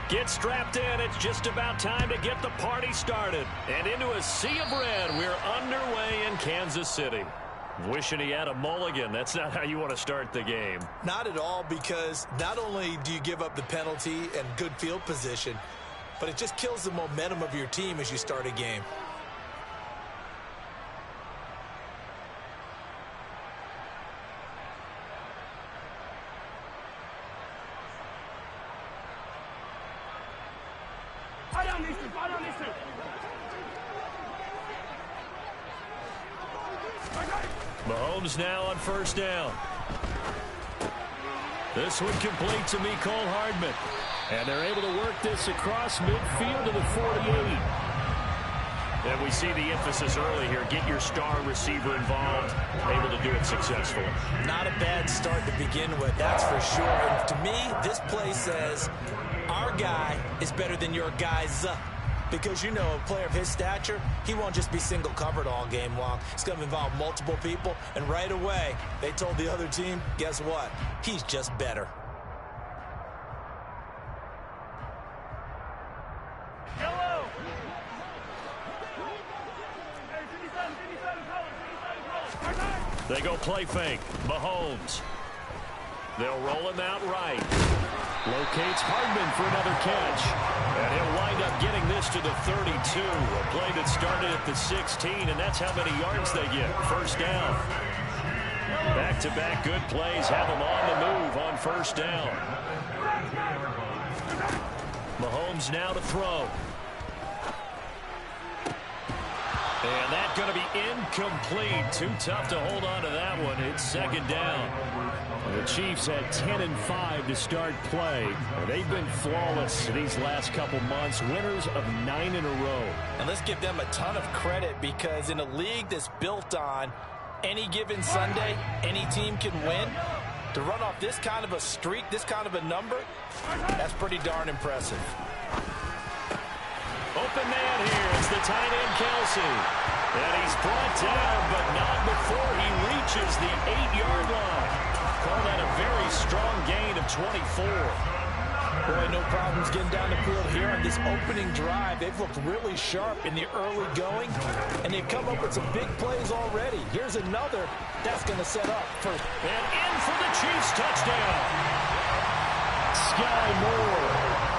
Get strapped in. It's just about time to get the party started. And into a sea of red, we're underway in Kansas City. Wishing he had a mulligan. That's not how you want to start the game. Not at all, because not only do you give up the penalty and good field position, but it just kills the momentum of your team as you start a game. Mahomes now on first down. This one complete to Mecole Hardman. And they're able to work this across midfield to the 48. And we see the emphasis early here. Get your star receiver involved. Able to do it successfully. Not a bad start to begin with, that's for sure. And to me, this play says our guy is better than your guys. Because, you know, a player of his stature, he won't just be single covered all game long. It's going to involve multiple people. And right away, they told the other team, guess what? He's just better. They go play fake. Mahomes. They'll roll him out right. Locates Hardman for another catch. And he'll wind up getting this to the 32. A play that started at the 16, and that's how many yards they get. First down. Back-to-back good plays have them on the move on first down. Mahomes now to throw. And that's going to be incomplete. Too tough to hold on to that one. It's second down. The Chiefs had 10-5 to start play. They've been flawless these last couple months, winners of 9 in a row. And let's give them a ton of credit, because in a league that's built on any given Sunday, any team can win. To run off this kind of a streak, this kind of a number, that's pretty darn impressive. Open man here. It's the tight end, Kelsey. And he's brought down, but not before he reaches the 8-yard line. Call that a very strong gain of 24. Boy, no problems getting down the field here on this opening drive. They've looked really sharp in the early going, and they've come up with some big plays already. Here's another that's going to set up first. And in for the Chiefs touchdown. Sky Moore,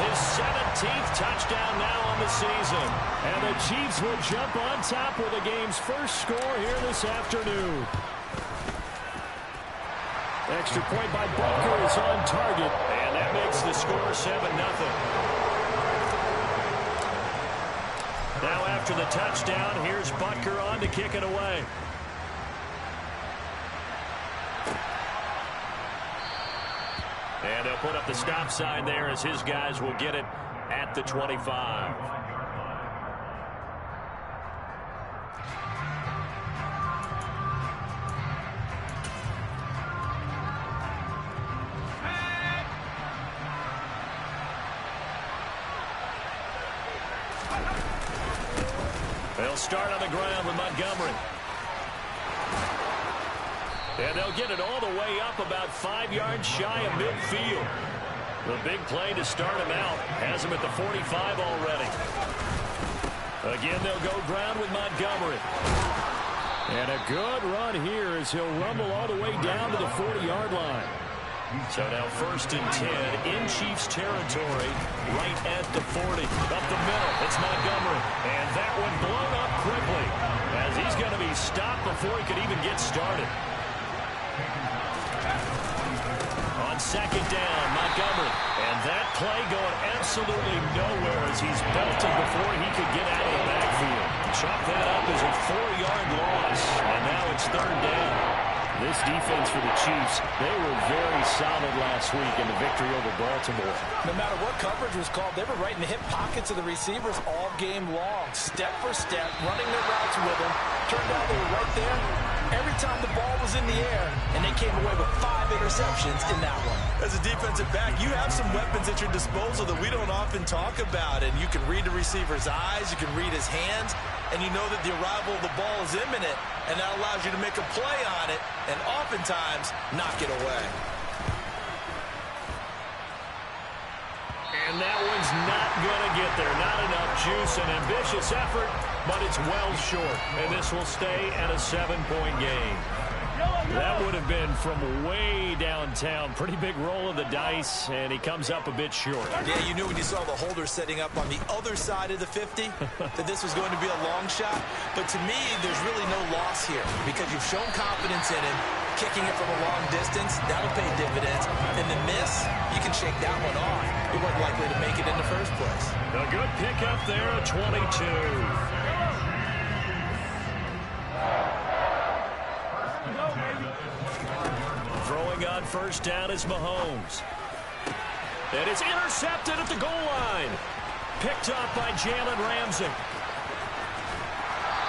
his 17th touchdown now on the season. And the Chiefs will jump on top with the game's first score here this afternoon. Extra point by Butker is on target. And that makes the score 7-0. Now after the touchdown, here's Butker on to kick it away. And they'll put up the stop sign there as his guys will get it at the 25. They'll start on the ground with Montgomery. And they'll get it all the way up about 5 yards shy of midfield. The big play to start him out has him at the 45 already. Again, they'll go ground with Montgomery. And a good run here as he'll rumble all the way down to the 40-yard line. So now 1st and 10 in Chiefs territory, right at the 40. Up the middle, it's Montgomery. And that one blown up quickly as he's going to be stopped before he could even get started. On second down, Montgomery. And that play going absolutely nowhere as he's belted before he could get out of the backfield. Chop that up as a 4-yard loss. And now it's 3rd down. This defense for the Chiefs, they were very solid last week in the victory over Baltimore. No matter what coverage was called, they were right in the hip pockets of the receivers all game long. Step for step, running their routes with them. Turned out they were right there every time the ball was in the air, and they came away with 5 interceptions in that one. As a defensive back, you have some weapons at your disposal that we don't often talk about, and you can read the receiver's eyes, you can read his hands, and you know that the arrival of the ball is imminent, and that allows you to make a play on it and oftentimes knock it away. And And that one's not going to get there. Not enough juice. An ambitious effort, but it's well short. And this will stay at a 7-point game. That would have been from way downtown. Pretty big roll of the dice, and he comes up a bit short. Yeah, you knew when you saw the holder setting up on the other side of the 50 that this was going to be a long shot. But to me, there's really no loss here because you've shown confidence in him. Kicking it from a long distance, that'll pay dividends. And the miss, you can shake that one off. He wasn't likely to make it in the first place. A good pickup there at 22. Throwing on first down is Mahomes. And it's intercepted at the goal line. Picked up by Jalen Ramsey.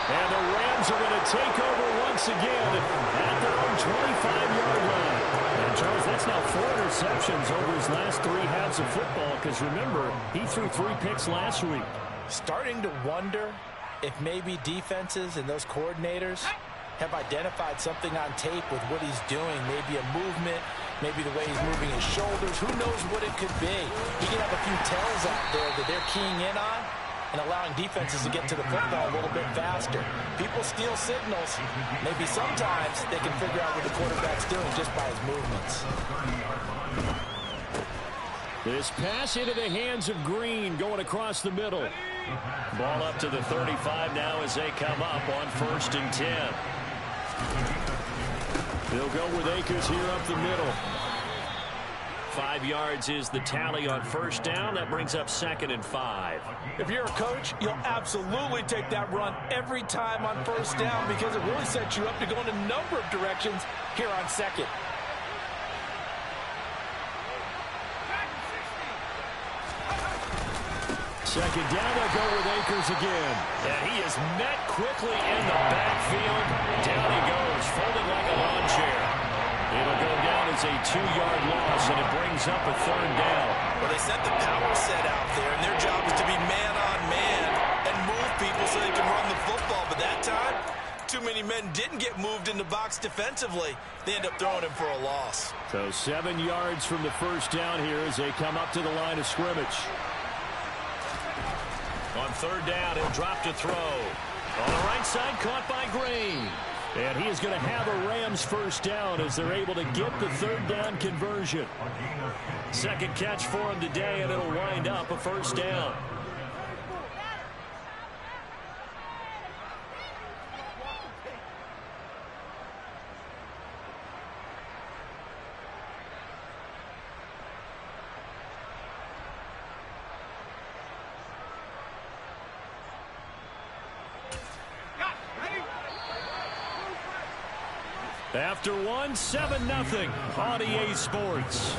And the Rams are going to take over once again at their own 25-yard line. And, Charles, that's now 4 interceptions over his last 3 halves of football because, remember, he threw 3 picks last week. Starting to wonder if maybe defenses and those coordinators have identified something on tape with what he's doing. Maybe a movement, maybe the way he's moving his shoulders. Who knows what it could be? He can have a few tells out there that they're keying in on and allowing defenses to get to the football a little bit faster. People steal signals. Maybe sometimes they can figure out what the quarterback's doing just by his movements. This pass into the hands of Green going across the middle. Ball up to the 35 now as they come up on 1st and 10. They'll go with Akers here up the middle. 5 yards is the tally on first down. That brings up 2nd and 5. If you're a coach, you'll absolutely take that run every time on first down because it really sets you up to go in a number of directions here on 2nd. Second down, they'll go with Akers again. And he is met quickly in the backfield. Down he goes, folded like a lawn chair. It'll go down as a 2-yard loss, and it brings up a 3rd down. Well, they set the power set out there, and their job is to be man-on-man and move people so they can run the football. But that time, too many men didn't get moved in the box defensively. They end up throwing him for a loss. So 7 yards from the first down here as they come up to the line of scrimmage. On 3rd down, he'll drop to throw. On the right side, caught by Green. And he is going to have a Rams first down as they're able to get the 3rd down conversion. 2nd catch for him today, and it'll wind up a first down. After 1, 7-0 on EA Sports.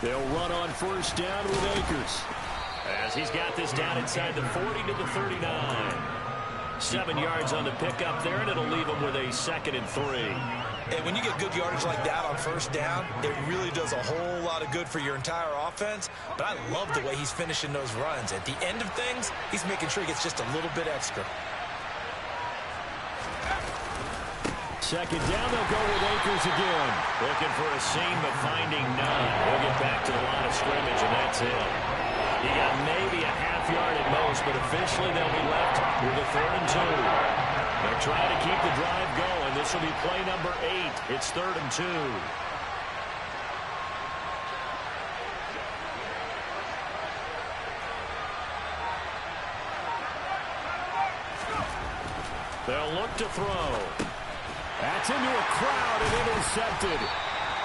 They'll run on first down with Akers. As he's got this down inside the 40 to the 39. 7 yards on the pickup there, and it'll leave him with a 2nd and 3. And when you get good yardage like that on first down, it really does a whole lot of good for your entire offense. But I love the way he's finishing those runs. At the end of things, he's making sure he gets just a little bit extra. 2nd down, they'll go with Akers again. Looking for a seam, but finding none. We'll get back to the line of scrimmage, and that's it. He got maybe a half yard at most, but officially they'll be left with a 3rd and 2. They're trying to keep the drive going. This will be play number 8. It's 3rd and 2. They'll look to throw. That's into a crowd and intercepted.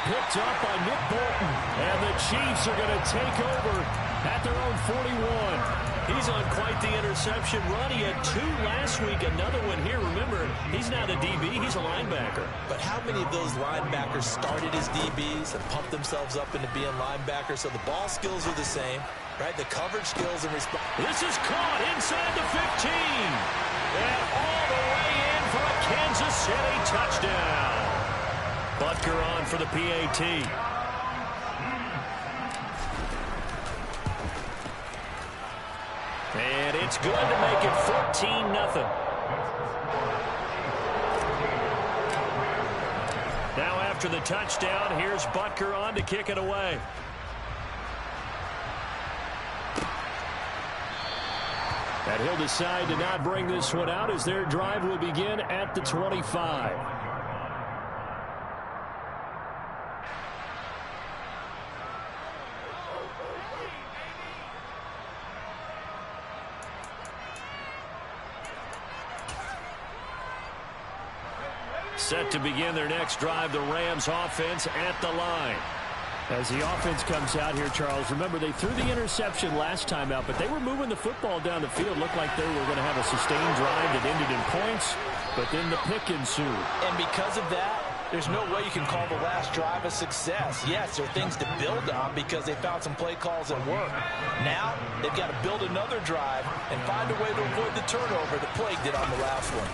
Picked up by Nick Bolton. And the Chiefs are going to take over at their own 41. He's on quite the interception run. He had 2 last week, another one here. Remember, he's not a DB, he's a linebacker. But how many of those linebackers started as DBs and pumped themselves up into being linebackers? So the ball skills are the same, right? The coverage skills and response. This is caught inside the 15. And all the way in for a Kansas City touchdown. Butker on for the PAT. And it's good to make it 14-0. Now after the touchdown, here's Butker on to kick it away. And he'll decide to not bring this one out as their drive will begin at the 25. Set to begin their next drive, the Rams offense at the line. As the offense comes out here, Charles, remember they threw the interception last time out, but they were moving the football down the field. Looked like they were going to have a sustained drive that ended in points, but then the pick ensued. And because of that, there's no way you can call the last drive a success. Yes, there are things to build on because they found some play calls that work. Now, they've got to build another drive and find a way to avoid the turnover that plagued it on the last one.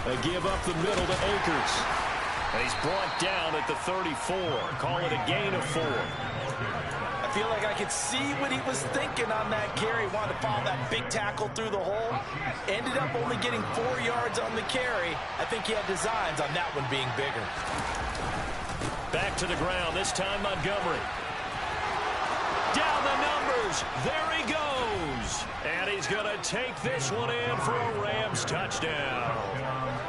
A give up the middle to Akers. And he's brought down at the 34. Call it a gain of 4. I feel like I could see what he was thinking on that carry. Wanted to follow that big tackle through the hole. Ended up only getting 4 yards on the carry. I think he had designs on that one being bigger. Back to the ground, this time Montgomery. Down the numbers. There he goes. And he's going to take this one in for a Rams touchdown.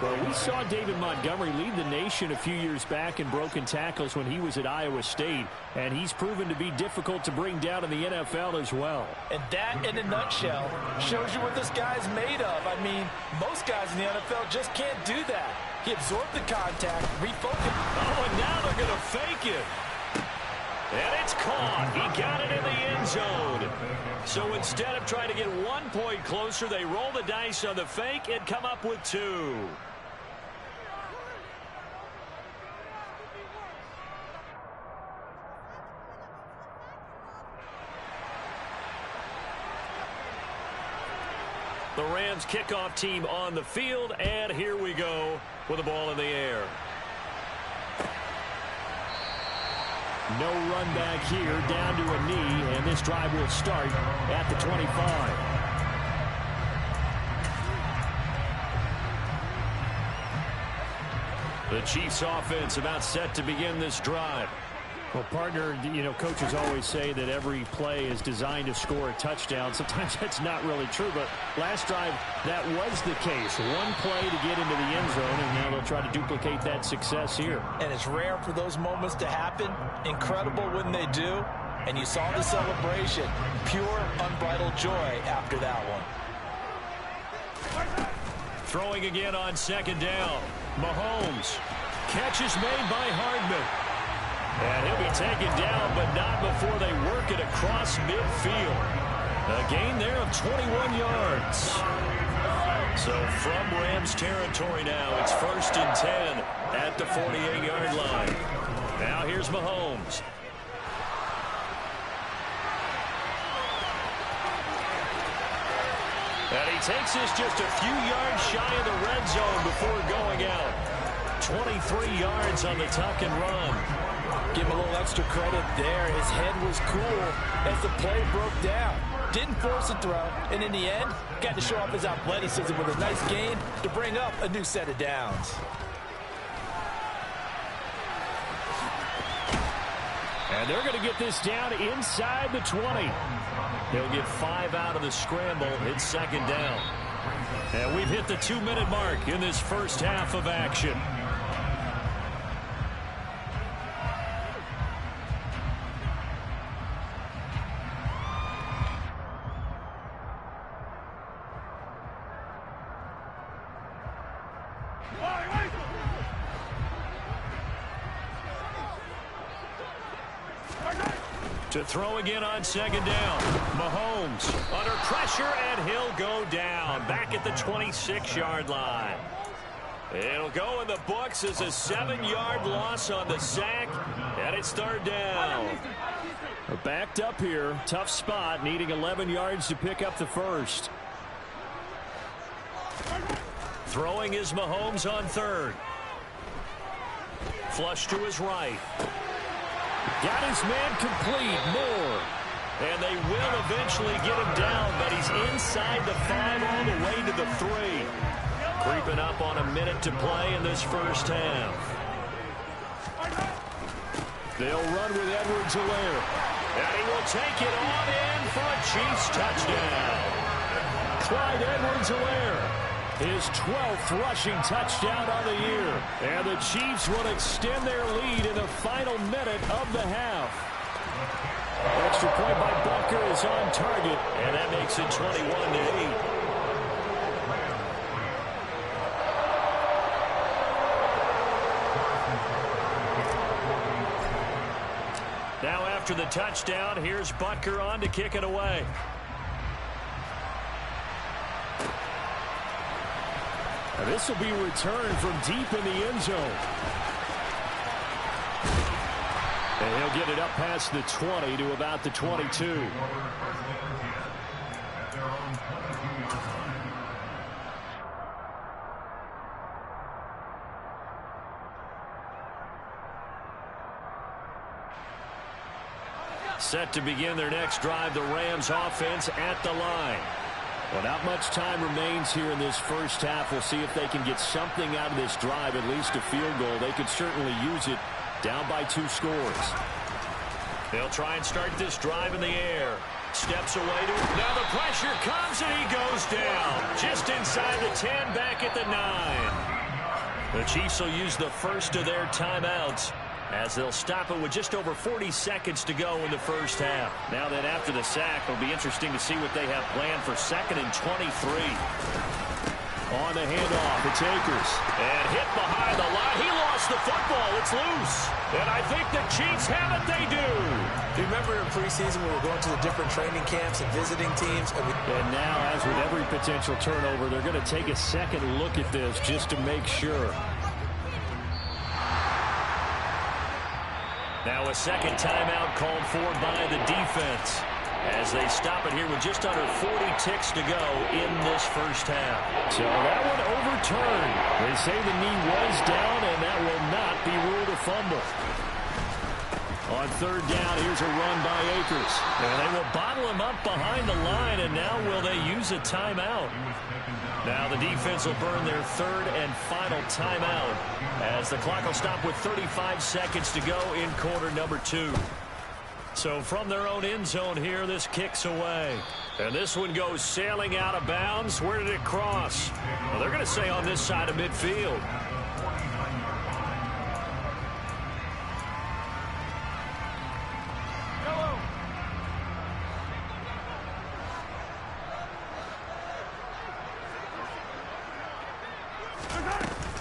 Well, we saw David Montgomery lead the nation a few years back in broken tackles when he was at Iowa State, and he's proven to be difficult to bring down in the NFL as well. And that, in a nutshell, shows you what this guy's made of. I mean, most guys in the NFL just can't do that. He absorbed the contact, refocused. Oh, and now they're going to fake it. And it's caught. He got it in the end zone. So instead of trying to get 1 point closer, they roll the dice on the fake and come up with 2. The Rams kickoff team on the field, and here we go with the ball in the air. No run back here, down to a knee, and this drive will start at the 25. The Chiefs offense about set to begin this drive. Well, partner, you know, coaches always say that every play is designed to score a touchdown. Sometimes that's not really true, but last drive, that was the case. One play to get into the end zone, and now they'll try to duplicate that success here. And it's rare for those moments to happen. Incredible when they do. And you saw the celebration. Pure, unbridled joy after that one. Throwing again on second down. Mahomes. Catch is made by Hardman. And he'll be taken down, but not before they work it across midfield. A gain there of 21 yards. So from Rams territory now, it's 1st and 10 at the 48-yard line. Now here's Mahomes. And he takes this just a few yards shy of the red zone before going out. 23 yards on the tuck and run. Give him a little extra credit there. His head was cool as the play broke down. Didn't force a throw, and in the end, got to show off his athleticism with a nice gain to bring up a new set of downs. And they're going to get this down inside the 20. He'll get 5 out of the scramble. It's second down. And we've hit the 2-minute mark in this first half of action. To throw again on second down. Mahomes under pressure, and he'll go down. Back at the 26-yard line. It'll go in the books as a 7-yard loss on the sack, and it's third down. We're backed up here. Tough spot, needing 11 yards to pick up the first. Throwing is Mahomes on third. Flush to his right. Got his man complete. Moore. And they will eventually get him down, but he's inside inside the 5 all the way to the 3. Creeping up on a minute to play in this first half. They'll run with Edwards-Helaire. And he will take it on in for a Chiefs touchdown. Clyde Edwards-Helaire, his 12th rushing touchdown on the year. And the Chiefs will extend their lead in the final minute of the half. Extra point by Butker is on target, and that makes it 21-8. Now after the touchdown, here's Butker on to kick it away. And this will be returned from deep in the end zone. And he'll get it up past the 20 to about the 22. Set to begin their next drive, the Rams offense at the line. Well, not much time remains here in this first half. We'll see if they can get something out of this drive, at least a field goal. They could certainly use it. Down by 2 scores. They'll try and start this drive in the air. Steps away to it. Now the pressure comes and he goes down. Just inside the 10, back at the 9. The Chiefs will use the first of their timeouts as they'll stop it with just over 40 seconds to go in the first half. Now that after the sack, it'll be interesting to see what they have planned for 2nd and 23. On the handoff, it's Akers. And hit behind the line. He lost the football. It's loose. And I think the Chiefs have it. They do. Do you remember in preseason we were going to the different training camps and visiting teams? And now, as with every potential turnover, they're going to take a second look at this just to make sure. Now a second timeout called for by the defense, as they stop it here with just under 40 ticks to go in this first half. So that one overturned. They say the knee was down, and that will not be ruled a fumble. On 3rd down, here's a run by Akers. And they will bottle him up behind the line, and now will they use a timeout? Now the defense will burn their 3rd and final timeout, as the clock will stop with 35 seconds to go in quarter number 2. So from their own end zone here, this kicks away. And this one goes sailing out of bounds. Where did it cross? Well, they're going to say on this side of midfield.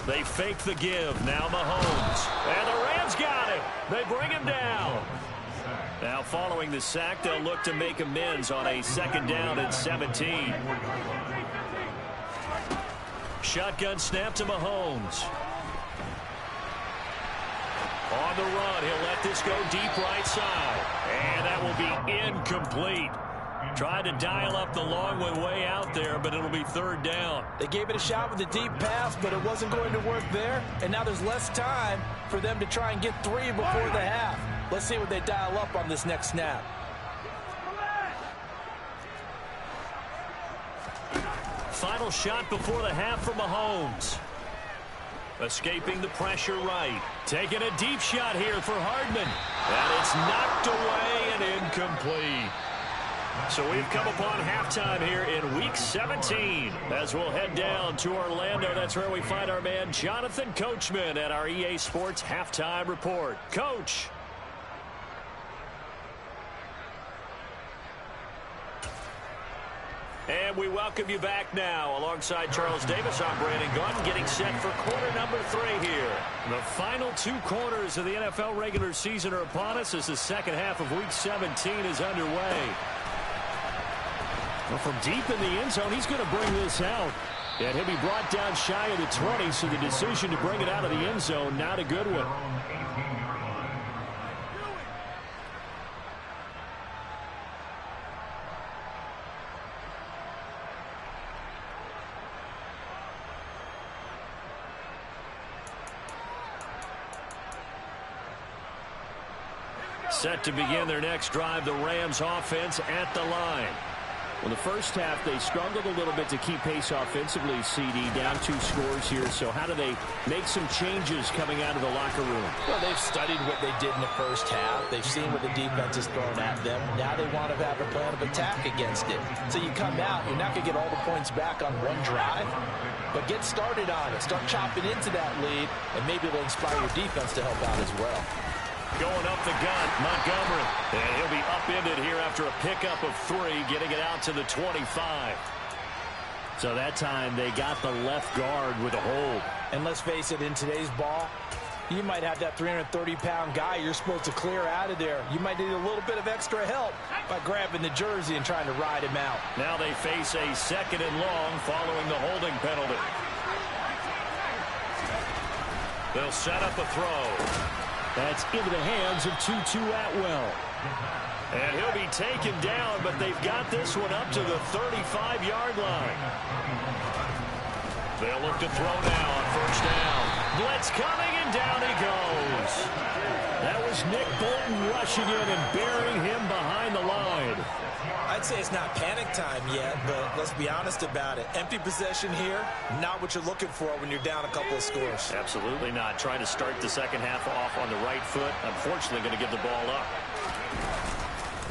They fake the give. Now Mahomes. And the Rams got him. They bring him down. Now following the sack, they'll look to make amends on a 2nd down and 17. Shotgun snap to Mahomes. On the run, he'll let this go deep right side. And that will be incomplete. Tried to dial up the long one way out there, but it'll be 3rd down. They gave it a shot with the deep pass, but it wasn't going to work there. And now there's less time for them to try and get 3 before the half. Let's see what they dial up on this next snap. Final shot before the half for Mahomes. Escaping the pressure right. Taking a deep shot here for Hardman. And it's knocked away and incomplete. So we've come upon halftime here in Week 17. As we'll head down to Orlando, that's where we find our man Jonathan Coachman at our EA Sports Halftime Report. Coach. And we welcome you back now. Alongside Charles Davis, I'm Brandon Gunn, getting set for quarter number 3 here. The final 2 quarters of the NFL regular season are upon us as the second half of Week 17 is underway. Well, from deep in the end zone, he's going to bring this out. And he'll be brought down shy of the 20, so the decision to bring it out of the end zone, not a good one. Set to begin their next drive, the Rams offense at the line. Well, the first half, they struggled a little bit to keep pace offensively, CD, down 2 scores here. So how do they make some changes coming out of the locker room? Well, they've studied what they did in the first half. They've seen what the defense is throwing at them. Now they want to have a plan of attack against it. So you come out, you're not going to get all the points back on one drive, but get started on it. Start chopping into that lead, and maybe it'll inspire your defense to help out as well. Going up the gut, Montgomery. And he'll be upended here after a pickup of 3, getting it out to the 25. So that time they got the left guard with a hold. And let's face it, in today's ball, you might have that 330-pound guy you're supposed to clear out of there. You might need a little bit of extra help by grabbing the jersey and trying to ride him out. Now they face a 2nd and long following the holding penalty. They'll set up a throw. That's into the hands of Tutu Atwell. And he'll be taken down, but they've got this one up to the 35-yard line. They'll look to throw now on 1st down. Blitz coming, and down he goes. That was Nick Bolton rushing in and burying him behind the line. I'd say it's not panic time yet, but let's be honest about it. Empty possession here, not what you're looking for when you're down a couple of scores. Absolutely not. Trying to start the second half off on the right foot. Unfortunately, going to give the ball up.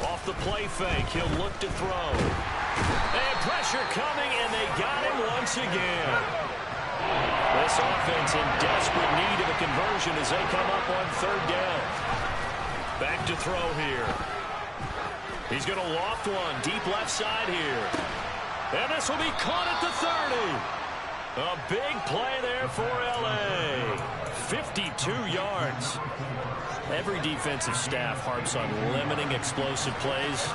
Off the play fake, he'll look to throw. And pressure coming, and they got him once again. This offense in desperate need of a conversion as they come up on 3rd down. Back to throw here. He's going to loft one deep left side here. And this will be caught at the 30. A big play there for L.A. 52 yards. Every defensive staff harps on limiting explosive plays.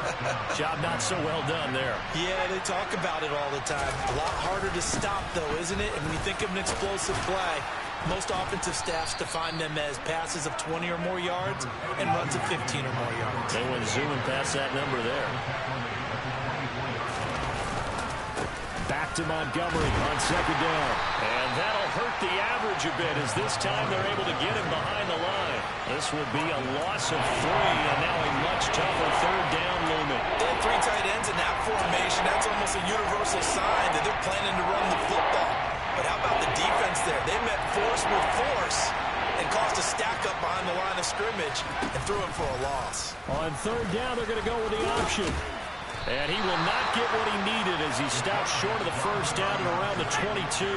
Job not so well done there. Yeah, they talk about it all the time. A lot harder to stop, though, isn't it? And when you think of an explosive play, most offensive staffs define them as passes of 20 or more yards and runs of 15 or more yards. They went zooming past that number there. Back to Montgomery on 2nd down. And that'll hurt the average a bit as this time they're able to get him behind the line. This will be a loss of 3, and now a much tougher 3rd down looming. They have 3 tight ends in that formation. That's almost a universal sign that they're planning to run the football. But how about the defense there? They met force with force and caused a stack up behind the line of scrimmage and threw him for a loss. On 3rd down, they're going to go with the option. And he will not get what he needed as he stopped short of the 1st down and around the 22.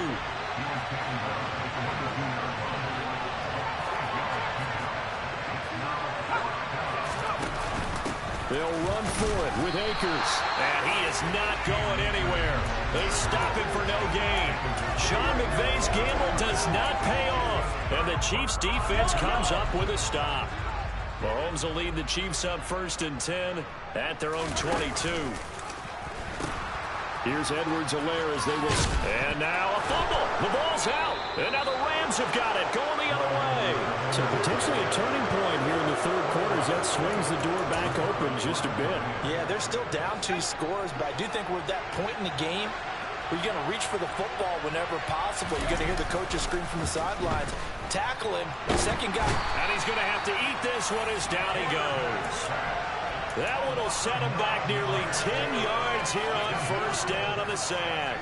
They'll run for it with Akers. And he is not going anywhere. They stop him for no gain. Sean McVay's gamble does not pay off. And the Chiefs defense comes up with a stop. Mahomes will lead the Chiefs up 1st and 10 at their own 22. Here's Edwards-Helaire as they will. And now a fumble. The ball's out. And now the Rams have got it going the other way. So potentially a turning point here in the 3rd quarter as that swings the door back open just a bit. Yeah, they're still down 2 scores, but I do think we're at that point in the game where you're going to reach for the football whenever possible. You're going to hear the coaches scream from the sidelines. Tackle him. 2nd guy. And he's going to have to eat this one as down he goes. That one will set him back nearly 10 yards here on 1st down on the sack.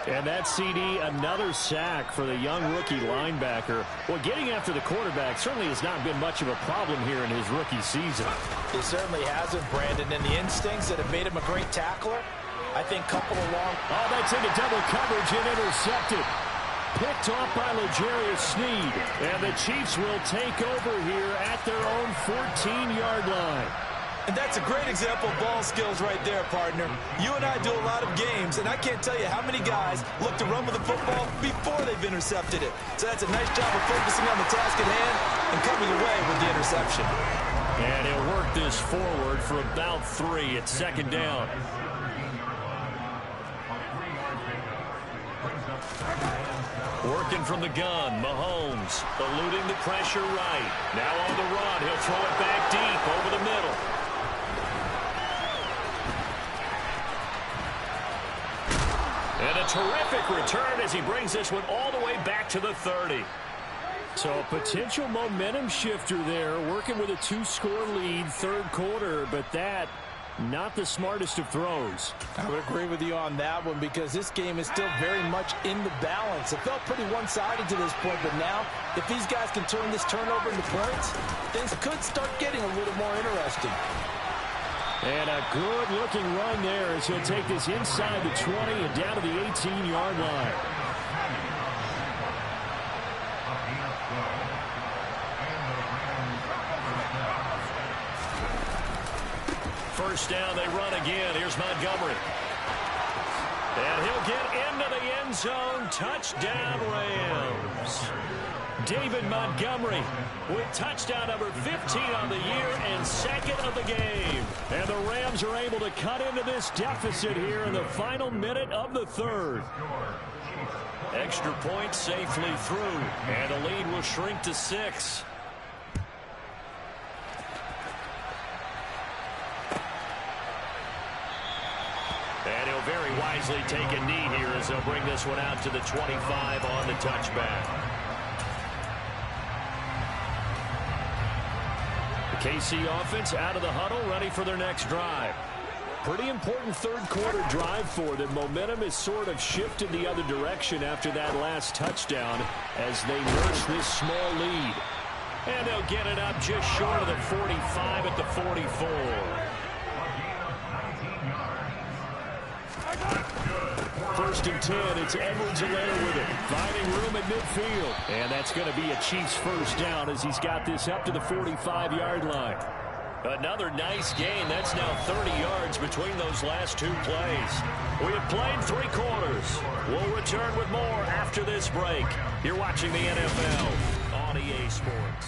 And that CD, another sack for the young rookie linebacker. Well, getting after the quarterback certainly has not been much of a problem here in his rookie season. It certainly hasn't, Brandon. And the instincts that have made him a great tackler, I think, coupled along. Oh, that's into double coverage and intercepted. Picked off by L'Jarius Sneed. And the Chiefs will take over here at their own 14-yard line. And that's a great example of ball skills right there, partner. You and I do a lot of games, and I can't tell you how many guys look to run with the football before they've intercepted it. So that's a nice job of focusing on the task at hand and coming away with the interception. And he'll work this forward for about 3 at 2nd down. Working from the gun, Mahomes eluding the pressure right. Now on the run, he'll throw it back deep over the middle. And a terrific return as he brings this one all the way back to the 30. So a potential momentum shifter there, working with a 2-score lead, 3rd quarter, but that Not the smartest of throws. I would agree with you on that one because this game is still very much in the balance. It felt pretty one-sided to this point, but now if these guys can turn this turnover into points, things could start getting a little more interesting. And a good-looking run there as he'll take this inside the 20 and down to the 18-yard line. First down, they run again. Here's Montgomery. And he'll get into the end zone. Touchdown, Rams. David Montgomery with touchdown number 15 on the year and second of the game. And the Rams are able to cut into this deficit here in the final minute of the third. Extra point safely through, and the lead will shrink to 6. And he'll very wisely take a knee here as they'll bring this one out to the 25 on the touchback. The KC offense out of the huddle, ready for their next drive. Pretty important third quarter drive for them. Momentum is sort of shifted the other direction after that last touchdown as they nurse this small lead. And they'll get it up just short of the 45 at the 44. First and 10, it's Edwards-Helaire with it, finding room at midfield. And that's going to be a Chiefs first down as he's got this up to the 45-yard line. Another nice gain. That's now 30 yards between those last two plays. We have played 3 quarters. We'll return with more after this break. You're watching the NFL on EA Sports.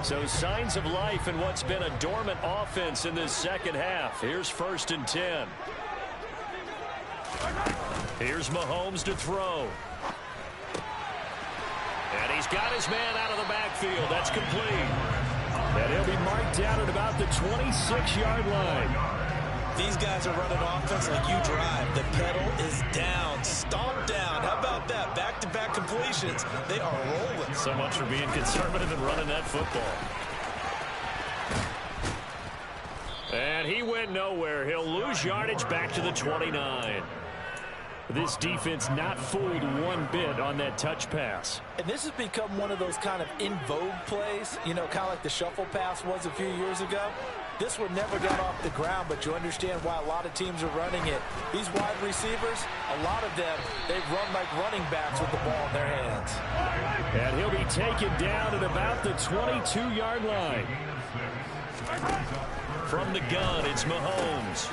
So signs of life in what's been a dormant offense in this second half. Here's first and 10. Here's Mahomes to throw. And he's got his man out of the backfield. That's complete. And he'll be marked down at about the 26-yard line. These guys are running offense like you drive. The pedal is down, stomped down. How about that? Back-to-back completions. They are rolling. So much for being conservative and running that football. And he went nowhere. He'll lose yardage back to the 29. This defense not fooled one bit on that touch pass. And this has become one of those kind of in vogue plays, you know, kind of like the shuffle pass was a few years ago. This one never got off the ground, but you understand why a lot of teams are running it. These wide receivers, a lot of them, they run like running backs with the ball in their hands. And he'll be taken down at about the 22-yard line. From the gun, it's Mahomes.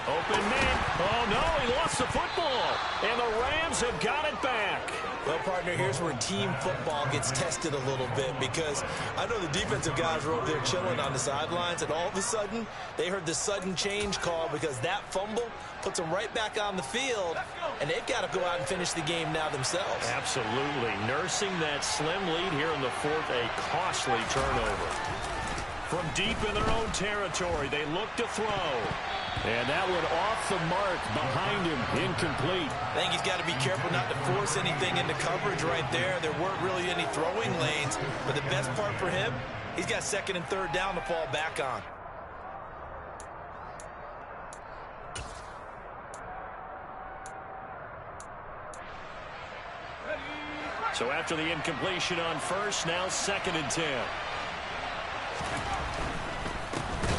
Open man. Oh, no, he lost the football. And the Rams have got it back. Well, partner, here's where team football gets tested a little bit because I know the defensive guys were over there chilling on the sidelines, and all of a sudden, they heard the sudden change call because that fumble puts them right back on the field, and they've got to go out and finish the game now themselves. Absolutely. Nursing that slim lead here in the fourth, a costly turnover. From deep in their own territory, they look to throw. And that one off the mark behind him, incomplete. I think he's got to be careful not to force anything into coverage right there. There weren't really any throwing lanes, but the best part for him, he's got second and third down to fall back on. So after the incompletion on first, now second and 10.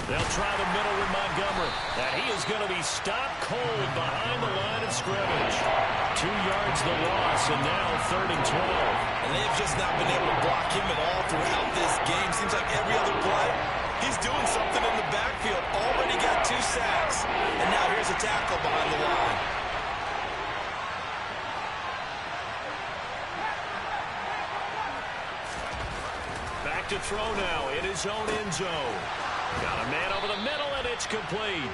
They'll try the middle with Montgomery. And he is going to be stopped cold behind the line of scrimmage. 2 yards the loss, and now third and 12. And they've just not been able to block him at all throughout this game. Seems like every other play, he's doing something in the backfield. Already got 2 sacks. And now here's a tackle behind the line. Back to throw now in his own end zone. Got a man over the middle, and it's complete.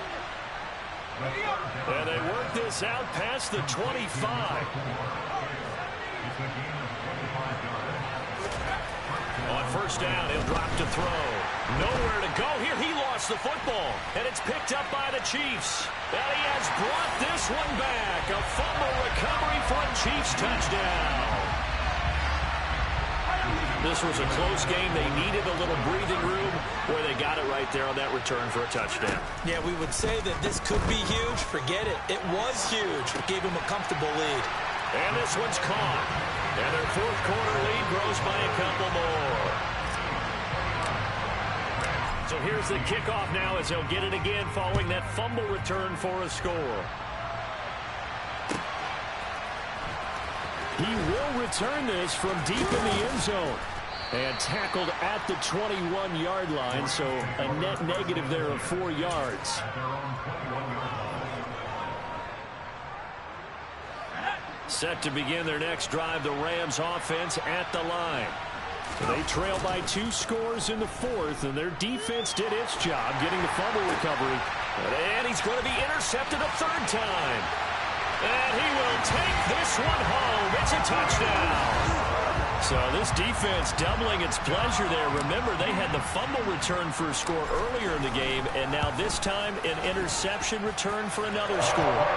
And they work this out past the 25. On first down, he'll drop to throw. Nowhere to go here. He lost the football, and it's picked up by the Chiefs. And he has brought this one back. A fumble recovery for a Chiefs touchdown. This was a close game. They needed a little breathing room. Boy, they got it right there on that return for a touchdown. Yeah, we would say that this could be huge. Forget it. It was huge. It gave him a comfortable lead. And this one's caught. And their fourth quarter lead grows by a couple more. So here's the kickoff now as they'll get it again following that fumble return for a score. He will return this from deep in the end zone. And tackled at the 21-yard line, so a net negative there of 4 yards. Set to begin their next drive, the Rams offense at the line. They trail by 2 scores in the fourth, and their defense did its job getting the fumble recovery. And he's going to be intercepted a third time. And he will take this one home. It's a touchdown. So this defense doubling its pleasure there. Remember, they had the fumble return for a score earlier in the game, and now this time an interception return for another score.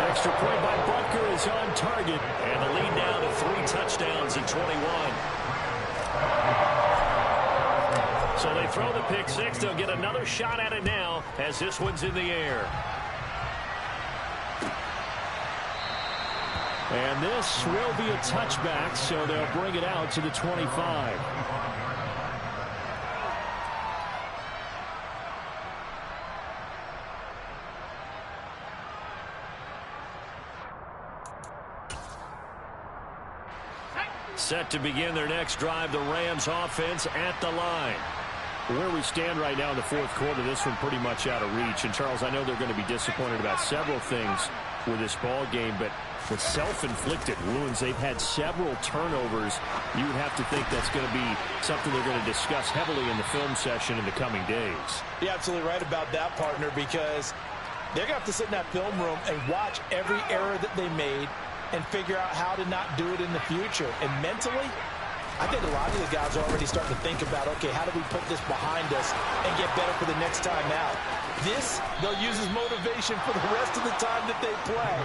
Extra point by Butker is on target. And the lead now to 3 touchdowns at 21. So they throw the pick six. They'll get another shot at it now as this one's in the air. And this will be a touchback, so they'll bring it out to the 25. Set to begin their next drive, the Rams offense at the line. Where we stand right now in the fourth quarter, this one pretty much out of reach. And, Charles, I know they're going to be disappointed about several things with this ball game, but the self-inflicted wounds, they've had several turnovers. You would have to think that's going to be something they're going to discuss heavily in the film session in the coming days. You're absolutely right about that, partner, because they're going to have to sit in that film room and watch every error that they made and figure out how to not do it in the future. And mentally, I think a lot of the guys are already starting to think about, okay, how do we put this behind us and get better for the next time out? This, they'll use as motivation for the rest of the time that they play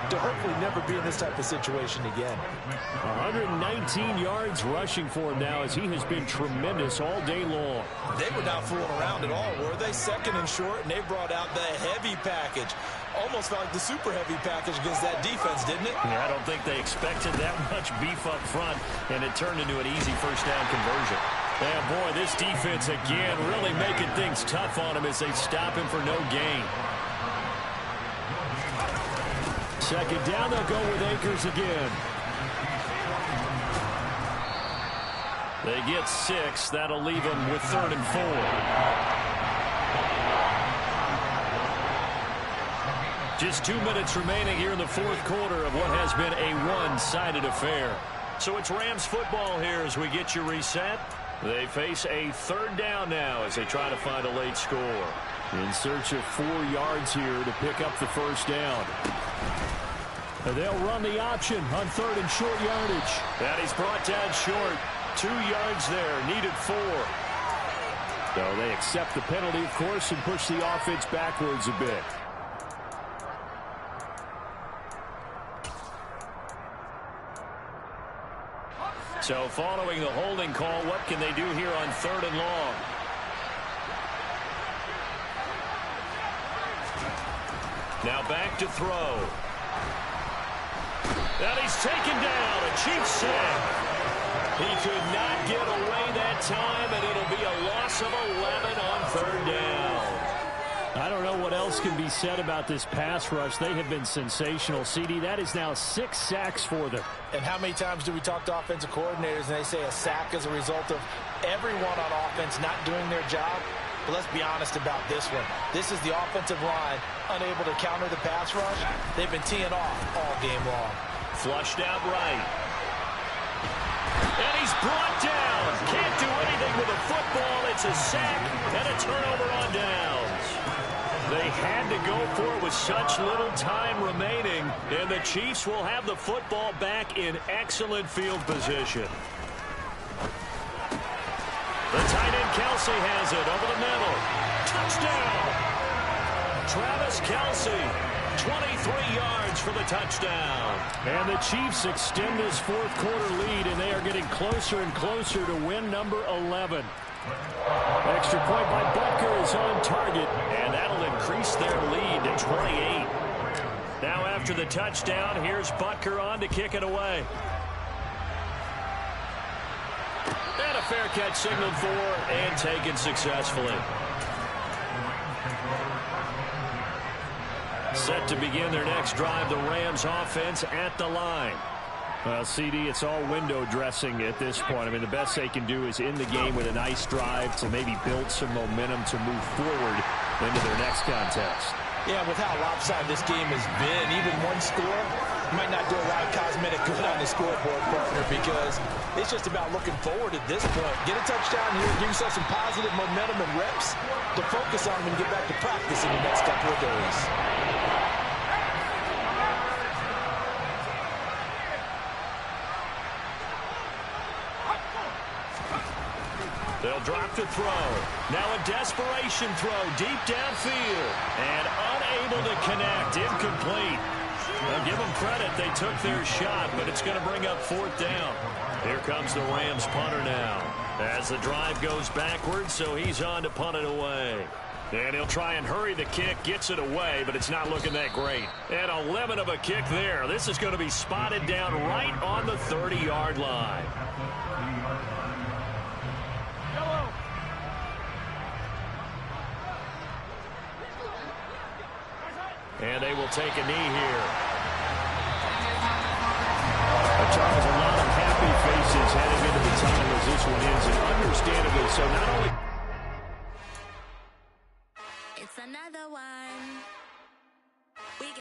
to hopefully never be in this type of situation again. 119 yards rushing for him now as he has been tremendous all day long. They were not fooling around at all, were they? Second and short, and they brought out the heavy package. Almost like the super heavy package against that defense, didn't it? Yeah, I don't think they expected that much beef up front, and it turned into an easy first down conversion. And boy, this defense again really making things tough on him as they stop him for no gain. Second down, they'll go with Akers again. They get 6. That'll leave them with 3rd and 4. Just 2 minutes remaining here in the fourth quarter of what has been a one-sided affair. So it's Rams football here as we get you reset. They face a 3rd down now as they try to find a late score. In search of 4 yards here to pick up the first down. They'll run the option on 3rd and short yardage. And he's brought down short. 2 yards there, needed 4. So they accept the penalty, of course, and push the offense backwards a bit. So following the holding call, what can they do here on 3rd and long? Now back to throw. And he's taken down. A cheap sack. He could not get away that time, and it'll be a loss of 11 on 3rd down. I don't know what else can be said about this pass rush. They have been sensational. CD, that is now 6 sacks for them. And how many times do we talk to offensive coordinators and they say a sack is a result of everyone on offense not doing their job? But let's be honest about this one. This is the offensive line unable to counter the pass rush. They've been teeing off all game long. Flushed out right. And he's brought down. Can't do anything with a football. It's a sack and a turnover on downs. They had to go for it with such little time remaining, and the Chiefs will have the football back in excellent field position. The tight end Kelce has it over the middle. Touchdown! Travis Kelce. 23 yards for the touchdown. And the Chiefs extend this fourth quarter lead, and they are getting closer and closer to win number 11. Extra point by Butker is on target, and that'll increase their lead to 28. Now after the touchdown, here's Butker on to kick it away. And a fair catch signaled for and taken successfully. Set to begin their next drive, the Rams offense at the line. Well, CD, it's all window dressing at this point. I mean, the best they can do is in the game with a nice drive to maybe build some momentum to move forward into their next contest. Yeah, with how lopsided this game has been, even one score might not do a lot of cosmetic good on the scoreboard, partner, because it's just about looking forward at this point. Get a touchdown here, give yourself some positive momentum and reps to focus on when you get back to practice in the next couple of days. They'll drop to throw. Now a desperation throw deep downfield. And unable to connect. Incomplete. Now give them credit. They took their shot, but it's going to bring up fourth down. Here comes the Rams punter now. As the drive goes backwards, so he's on to punt it away. And he'll try and hurry the kick. Gets it away, but it's not looking that great. And a lemon of a kick there. This is going to be spotted down right on the 30-yard line. And they will take a knee here. Charles, a lot of happy faces heading into the tunnel as this one is, and understandably so. Not only... It's another one.